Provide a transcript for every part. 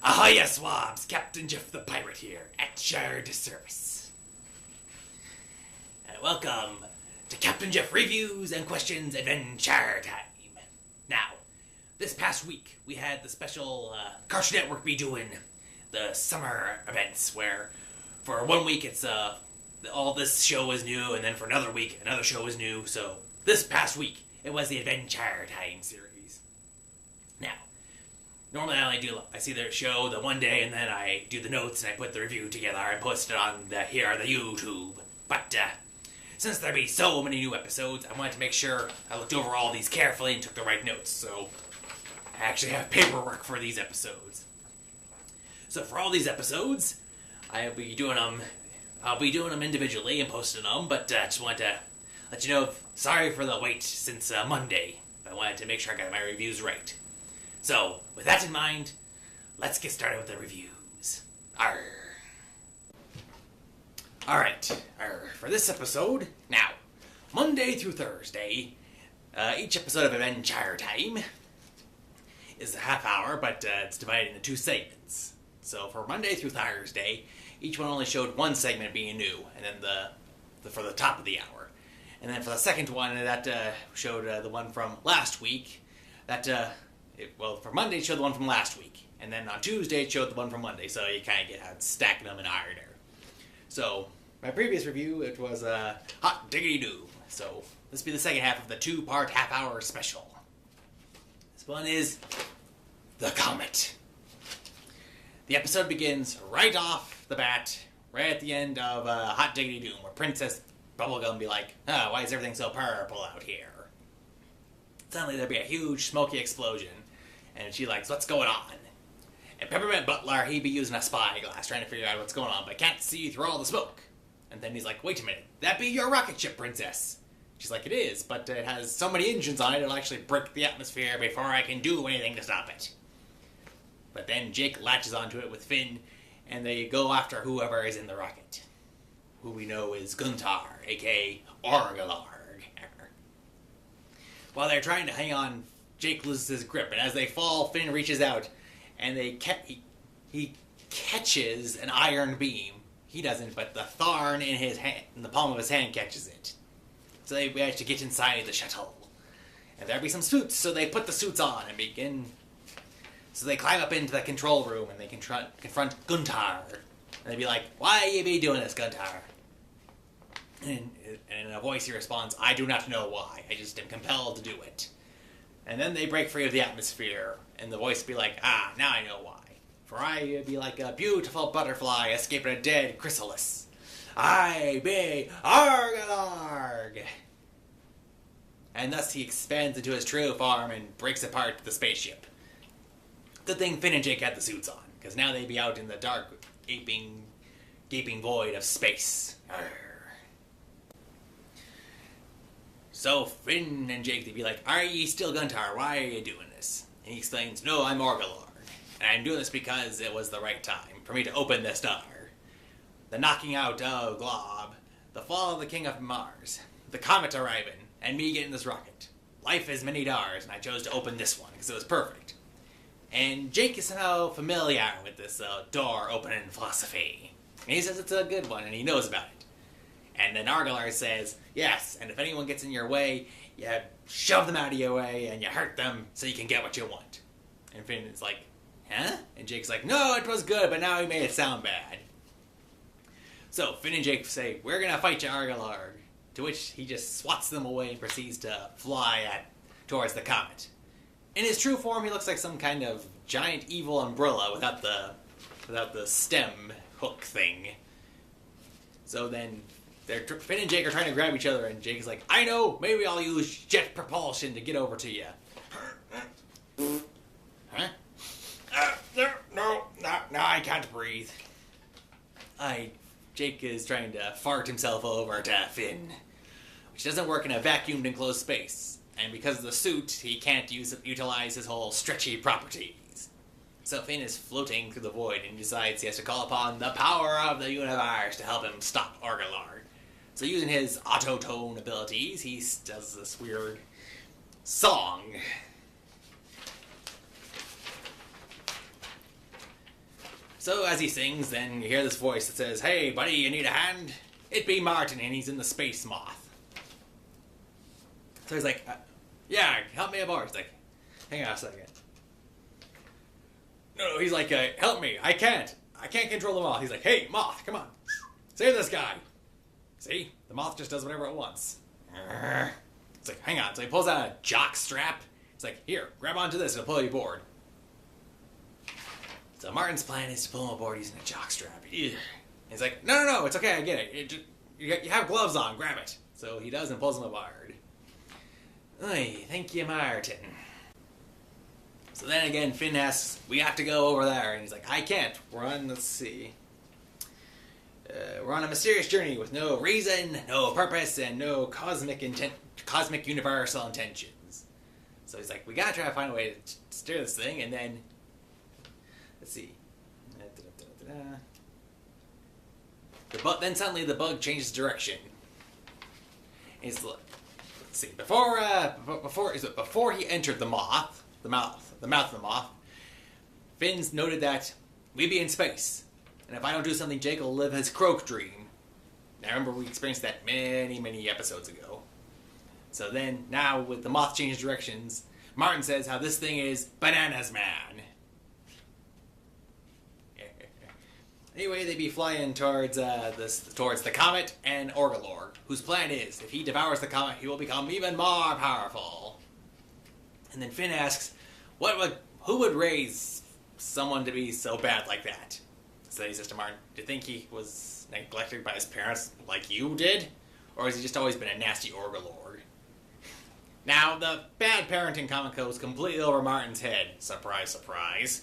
Ahoy Ye Swabs, Captain Jeff the Pirate here, at your service. And welcome to Captain Jeff Reviews and Questions Adventure Time. Now, this past week, we had the special Cartoon Network be doing the summer events, where for 1 week it's all this show is new, and then for another week, another show is new. So this past week, it was the Adventure Time series. Now, normally I see their show the one day, and then I do the notes and I put the review together and post it on the YouTube. But since there be so many new episodes, I wanted to make sure I looked over all these carefully and took the right notes. So I actually have paperwork for these episodes. So for all these episodes, I'll be doing them individually and posting them. But I just wanted to let you know, sorry for the wait since Monday. I wanted to make sure I got my reviews right. So, with that in mind, let's get started with the reviews. Arr. Alright, for this episode, now, Monday through Thursday, each episode of Adventure Time is a half hour, but it's divided into two segments. So for Monday through Thursday, each one only showed one segment being new, and then for the top of the hour. And then for the second one, that showed the one from last week, for Monday, it showed the one from last week. And then on Tuesday, it showed the one from Monday. So you kind of get how it's stacking them in order. So, my previous review, it was Hot Diggity Doom. So, this will be the second half of the two-part half-hour special. This one is The Comet. The episode begins right off the bat, right at the end of Hot Diggity Doom, where Princess Bubblegum be like, why is everything so purple out here? Suddenly there'd be a huge smoky explosion, and she likes, what's going on? And Peppermint Butler, he'd be using a spyglass trying to figure out what's going on, but can't see through all the smoke. And then he's like, wait a minute, that be your rocket ship, Princess? She's like, it is, but it has so many engines on it, it'll actually break the atmosphere before I can do anything to stop it. But then Jake latches onto it with Finn, and they go after whoever is in the rocket, who we know is Guntar, a.k.a. Orgalarg. While they're trying to hang on, Jake loses his grip, and as they fall, Finn reaches out, and he catches an iron beam. He doesn't, but the thorn in his hand, in the palm of his hand, catches it. So they manage to get inside the shuttle, and there'll be some suits. So they put the suits on and begin. So they climb up into the control room, and they confront Guntar, and they be like, "Why you be doing this, Guntar?" And in a voice he responds, I do not know why. I just am compelled to do it. And then they break free of the atmosphere, and the voice be like, now I know why. For I be like a beautiful butterfly escaping a dead chrysalis. I be Argalarg! And thus he expands into his true form and breaks apart the spaceship. Good thing Finn and Jake had the suits on, because now they be out in the dark, gaping void of space. Arr. So Finn and Jake, they'd be like, are ye still Guntar? Why are you doing this? And he explains, no, I'm Orgalarg. And I'm doing this because it was the right time for me to open this door. The knocking out of Glob, the fall of the King of Mars, the comet arriving, and me getting this rocket. Life is many doors, and I chose to open this one because it was perfect. And Jake is somehow familiar with this door opening philosophy. And he says it's a good one, and he knows about it. And then Argalar says, yes, and if anyone gets in your way, you shove them out of your way, and you hurt them so you can get what you want. And Finn is like, huh? And Jake's like, no, it was good, but now he made it sound bad. So Finn and Jake say, we're going to fight you, Argalar. To which he just swats them away and proceeds to fly towards the comet. In his true form, he looks like some kind of giant evil umbrella without the stem hook thing. So then Finn and Jake are trying to grab each other, and Jake is like, I know, maybe I'll use jet propulsion to get over to you. Huh? No, I can't breathe. Jake is trying to fart himself over to Finn, which doesn't work in a vacuumed enclosed space. And because of the suit, he can't utilize his whole stretchy properties. So Finn is floating through the void and decides he has to call upon the power of the universe to help him stop Orgalarg. So using his auto-tone abilities, he does this weird song. So as he sings, then you hear this voice that says, "Hey, buddy, you need a hand?" It be Martin, and he's in the space moth. So he's like, "Yeah, help me aboard." He's like, "Hang on a second." No, he's like, "Help me, I can't control the moth." He's like, "Hey, moth, come on, save this guy." See, the moth just does whatever it wants. It's like, hang on. So he pulls out a jock strap. It's like, here, grab onto this, it'll pull you aboard. So Martin's plan is to pull him aboard using a jock strap. He's like, no, it's okay, I get it. You have gloves on, grab it. So he does and pulls him aboard. Oy, thank you, Martin. So then again, Finn asks, we have to go over there. And he's like, I can't. We're on, let's see. We're on a mysterious journey with no reason, no purpose, and no cosmic universal intentions. So he's like, we gotta try to find a way to steer this thing, and then, let's see. Then suddenly the bug changes direction. Let's see. Before he entered the mouth of the moth, Finn's noted that we'd be in space. And if I don't do something, Jake will live his croak dream. Now remember, we experienced that many episodes ago. So then, now with the moth changing directions, Martin says how this thing is bananas, man. Anyway, they be flying towards the Comet and Orgalorg, whose plan is, if he devours the Comet, he will become even more powerful. And then Finn asks, who would raise someone to be so bad like that? So he says to Martin, do you think he was neglected by his parents like you did? Or has he just always been a nasty Orgalorg? Now, the bad parenting comment goes completely over Martin's head. Surprise, surprise.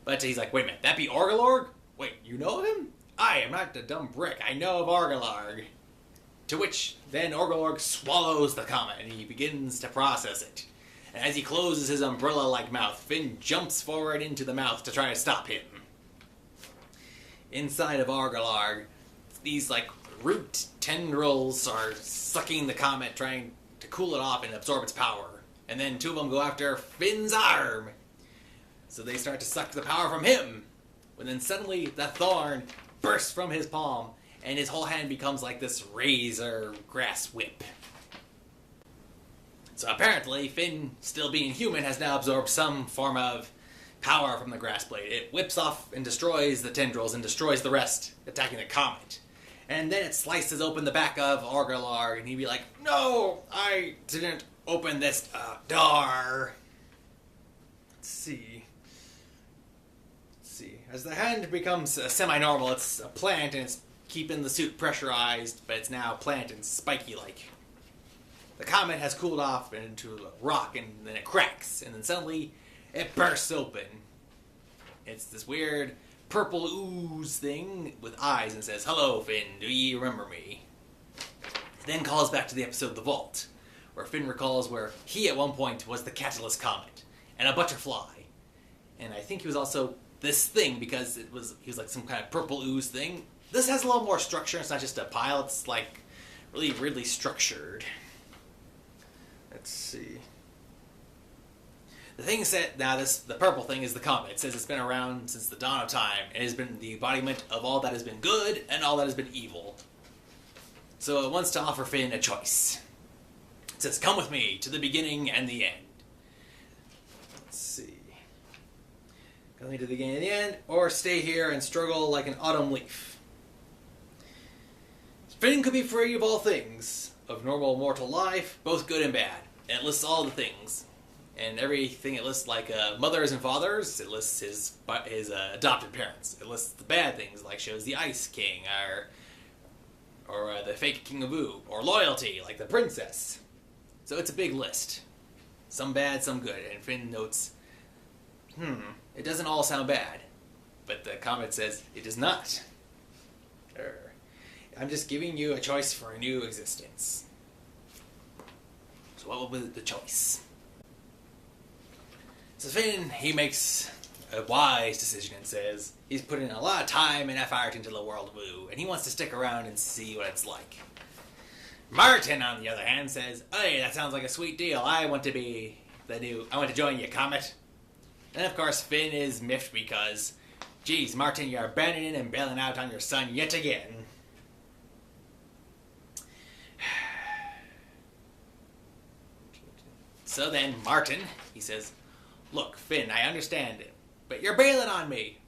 But he's like, wait a minute, that be Orgalorg? Wait, you know him? I am not a dumb brick. I know of Orgalorg. To which, then Orgalorg swallows the comet and he begins to process it. And as he closes his umbrella-like mouth, Finn jumps forward into the mouth to try to stop him. Inside of Orgalorg, these root tendrils are sucking the comet, trying to cool it off and absorb its power. And then two of them go after Finn's arm. So they start to suck the power from him. But then suddenly the thorn bursts from his palm, and his whole hand becomes like this razor grass whip. So apparently, Finn, still being human, has now absorbed some form of power from the grass blade. It whips off and destroys the tendrils and destroys the rest, attacking the comet. And then it slices open the back of Orgalorg, and he'd be like, no, I didn't open this door. Let's see. As the hand becomes semi-normal, it's a plant, and it's keeping the suit pressurized, but it's now plant and spiky-like. The comet has cooled off into a rock, and then it cracks, and then suddenly it bursts open. It's this weird purple ooze thing with eyes and says, hello, Finn, do ye remember me? It then calls back to the episode The Vault, where Finn recalls where he at one point was the Catalyst Comet, and a butterfly. And I think he was also this thing because he was like some kind of purple ooze thing. This has a little more structure. It's not just a pile. It's like really structured. Let's see. The thing said now the purple thing is the comet. It says it's been around since the dawn of time and has been the embodiment of all that has been good and all that has been evil. So it wants to offer Finn a choice. It says, "Come with me to the beginning and the end." Let's see. Come to the beginning and the end, or stay here and struggle like an autumn leaf. Finn could be free of all things, of normal mortal life, both good and bad. And it lists all the things. And everything it lists, like mothers and fathers, it lists his adopted parents. It lists the bad things, like shows the Ice King, or the fake King of Ooh, or loyalty, like the princess. So it's a big list. Some bad, some good. And Finn notes, it doesn't all sound bad. But the comment says, it does not. I'm just giving you a choice for a new existence. So what will be the choice? So Finn, he makes a wise decision and says he's put in a lot of time and effort into the world of Woo, and he wants to stick around and see what it's like. Martin, on the other hand, says, hey, that sounds like a sweet deal. I want to join you, Comet. And of course, Finn is miffed because Geez, Martin, you're abandoning and bailing out on your son yet again. So then, Martin, he says, look, Finn, I understand it, but you're bailing on me.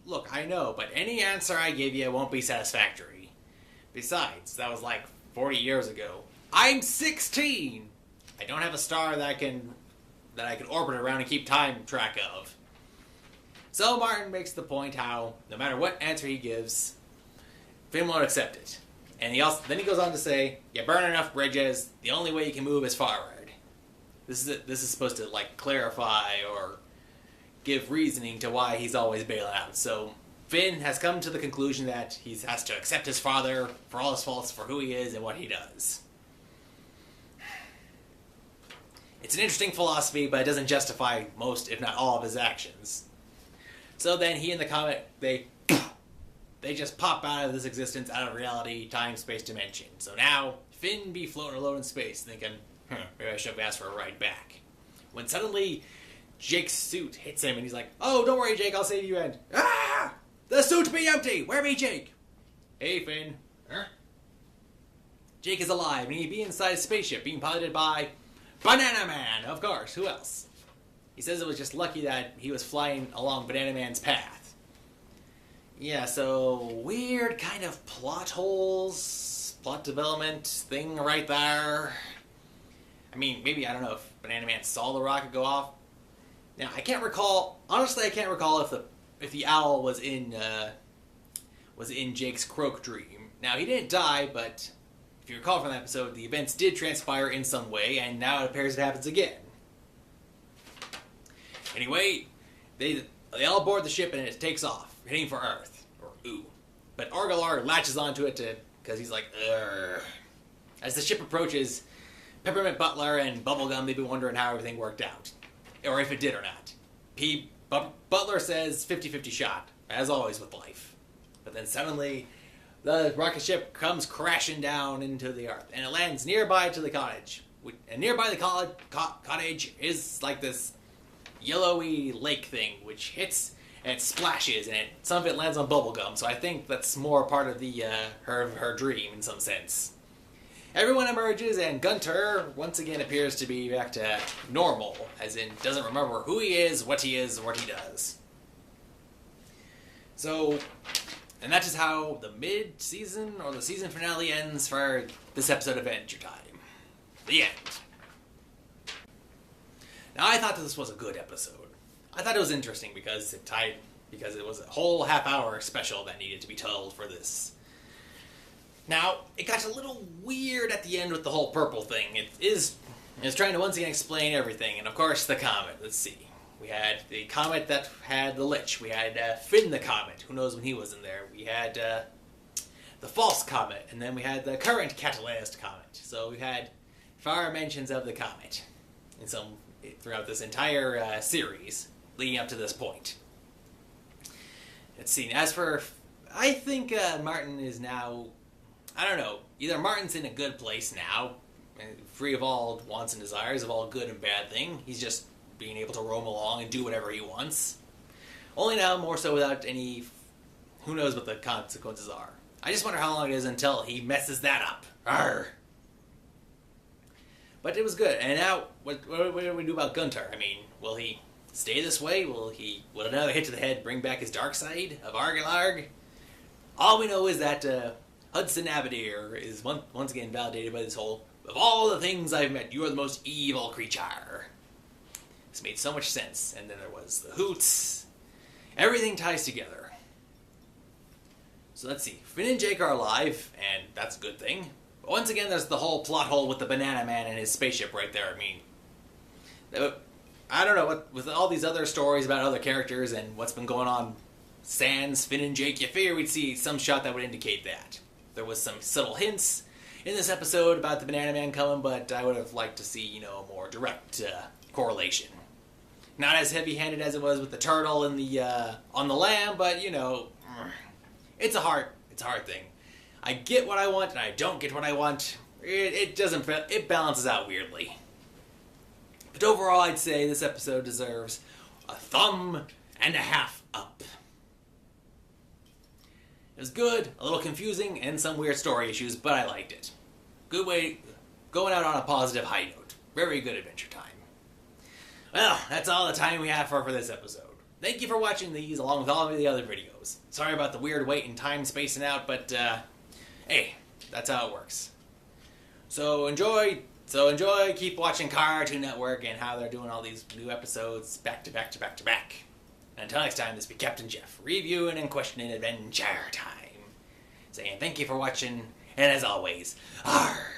Look, I know, but any answer I give you won't be satisfactory. Besides, that was like 40 years ago. I'm 16! I don't have a star that I can orbit around and keep time track of. So Martin makes the point how, no matter what answer he gives, Finn won't accept it. And then he goes on to say, you burn enough bridges, the only way you can move is forward. This is supposed to, like, clarify or give reasoning to why he's always bailing out. So Finn has come to the conclusion that he has to accept his father for all his faults, for who he is and what he does. It's an interesting philosophy, but it doesn't justify most, if not all, of his actions. So then he and the Comet, they just pop out of this existence, out of reality, time, space, dimension. So now, Finn be floating alone in space, thinking, maybe I should have asked for a ride back. When suddenly, Jake's suit hits him, and he's like, oh, don't worry, Jake, I'll save you, and ah! The suit be empty! Where be Jake? Hey, Finn. Huh? Jake is alive, and he be inside a spaceship being piloted by Banana Man, of course. Who else? He says it was just lucky that he was flying along Banana Man's path. Yeah, so weird kind of plot holes, plot development thing right there. I mean, maybe, I don't know if Banana Man saw the rocket go off. Now, I can't recall, honestly, I can't recall if the owl was in Jake's croak dream. Now, he didn't die, but if you recall from that episode, the events did transpire in some way, and now it appears it happens again. Anyway, they all board the ship and it takes off, heading for Earth. Or ooh. But Argalar latches onto it because he's like, ugh. As the ship approaches, Peppermint Butler and Bubblegum, they've been wondering how everything worked out. Or if it did or not. Butler says 50-50 shot, as always with life. But then suddenly, the rocket ship comes crashing down into the Earth, and it lands nearby to the cottage. And nearby the cottage is like this yellowy lake thing, which hits and it splashes, and some of it lands on Bubblegum, so I think that's more part of the her dream in some sense. Everyone emerges, and Gunter once again appears to be back to normal, as in doesn't remember who he is, what he does. So, and that is how the mid-season or the season finale ends for this episode of Adventure Time. The end. Now, I thought this was a good episode. I thought it was interesting because it was a whole half-hour special that needed to be told for this. Now, it got a little weird at the end with the whole purple thing. It's trying to once again explain everything, and of course the Comet. Let's see. We had the Comet that had the Lich. We had Finn the Comet. Who knows when he was in there. We had the False Comet, and then we had the current Catalyst Comet. So we had far mentions of the Comet throughout this entire series leading up to this point. Let's see. As for, I think Martin is now, I don't know, either Martin's in a good place now, free of all wants and desires, of all good and bad thing. He's just being able to roam along and do whatever he wants. Only now, more so without any, who knows what the consequences are. I just wonder how long it is until he messes that up. Arrgh. But it was good. And now, what do we do about Gunter? I mean, will he stay this way? Will another hit to the head bring back his dark side of Argalarg? All we know is that Hudson Abadir is once again validated by this whole, of all the things I've met, you are the most evil creature. This made so much sense. And then there was the hoots. Everything ties together. So let's see. Finn and Jake are alive, and that's a good thing. But once again, there's the whole plot hole with the Banana Man and his spaceship right there. I mean, I don't know, with all these other stories about other characters and what's been going on, sans Finn and Jake, you figure we'd see some shot that would indicate that. There was some subtle hints in this episode about the Banana Man coming, but I would have liked to see, a more direct correlation. Not as heavy-handed as it was with the turtle and the on the lamb, but it's a hard thing. I get what I want and I don't get what I want. It balances out weirdly. But overall, I'd say this episode deserves a thumb and a half up. It was good, a little confusing, and some weird story issues, but I liked it. Good way, going out on a positive high note. Very good adventure time. Well, that's all the time we have for this episode. Thank you for watching these along with all of the other videos. Sorry about the weird wait and time spacing out, but hey, that's how it works. So enjoy, keep watching Cartoon Network and how they're doing all these new episodes back to back to back to back. And until next time, this be Captain Jeff, reviewing and questioning Adventure Time. Saying thank you for watching, and as always, arr!